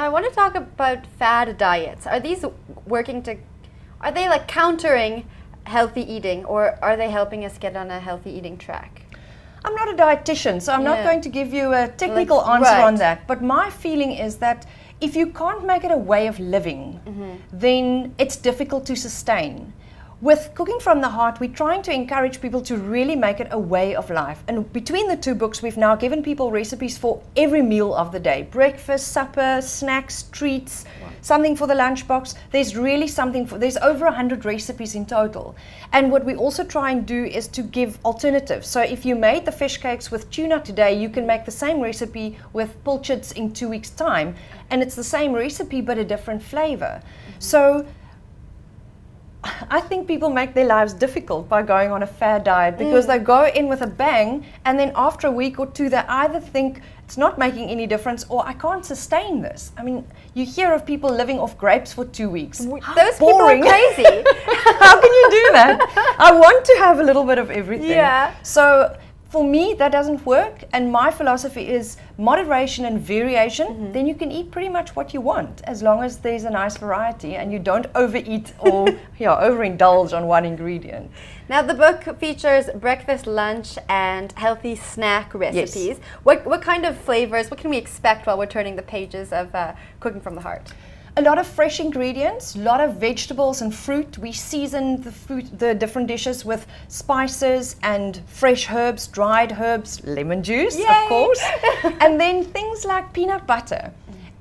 I want to talk about fad diets. Are these are they like countering healthy eating, or are they helping us get on a healthy eating track? I'm not a dietitian, so I'm not going to give you a technical Like, answer right. on that. But my feeling is that if you can't make it a way of living, then it's difficult to sustain. With Cooking from the Heart, we're trying to encourage people to really make it a way of life. And between the two books, we've now given people recipes for every meal of the day. Breakfast, supper, snacks, treats, something for the lunchbox. There's really there's over 100 recipes in total. And what we also try and do is to give alternatives. So if you made the fish cakes with tuna today, you can make the same recipe with pilchards in 2 weeks' time. And it's the same recipe, but a different flavor. So I think people make their lives difficult by going on a fad diet because they go in with a bang, and then after a week or two they either think it's not making any difference or I can't sustain this. I mean, you hear of people living off grapes for 2 weeks. Those boring. people are crazy. How can you do that? I want to have a little bit of everything. Yeah. So for me, that doesn't work, and my philosophy is moderation and variation. Then you can eat pretty much what you want, as long as there's a nice variety and you don't overeat or overindulge on one ingredient. Now, the book features breakfast, lunch, and healthy snack recipes. What kind of flavors, what can we expect while we're turning the pages of Cooking from the Heart? A lot of fresh ingredients, a lot of vegetables and fruit. We season the different dishes with spices and fresh herbs, dried herbs, lemon juice, of course, and then things like peanut butter.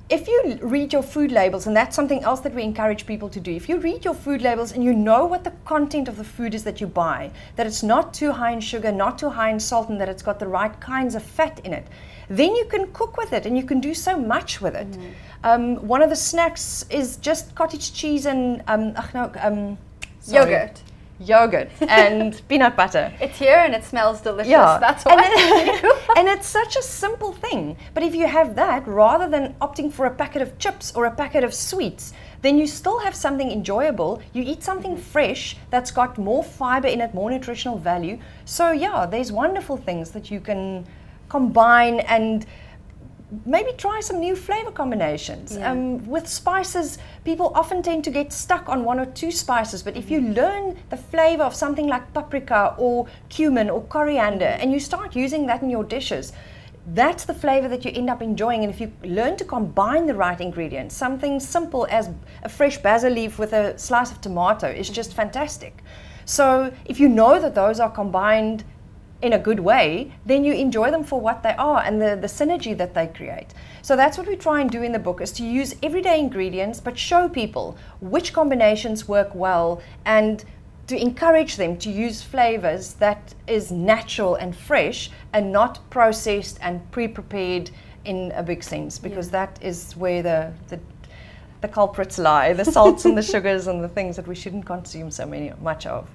If you read your food labels, and that's something else that we encourage people to do, if you read your food labels and you know what the content of the food is that you buy, that it's not too high in sugar, not too high in salt, and that it's got the right kinds of fat in it, then you can cook with it and you can do so much with it. One of the snacks is just cottage cheese and yogurt and peanut butter. It's here and it smells delicious. Yeah, That's why. and it's such a simple thing. But if you have that, rather than opting for a packet of chips or a packet of sweets, then you still have something enjoyable. You eat something fresh that's got more fiber in it, more nutritional value. So yeah, there's wonderful things that you can combine and maybe try some new flavor combinations. With spices, people often tend to get stuck on 1 or 2 spices, but if you learn the flavor of something like paprika or cumin or coriander and you start using that in your dishes, that's the flavor that you end up enjoying. And if you learn to combine the right ingredients, something simple as a fresh basil leaf with a slice of tomato is just fantastic. So if you know that those are combined in a good way, then you enjoy them for what they are and the synergy that they create. So that's what we try and do in the book, is to use everyday ingredients but show people which combinations work well and to encourage them to use flavors that is natural and fresh and not processed and pre-prepared in a big sense, because that is where the culprits lie, the salts and the sugars and the things that we shouldn't consume much of.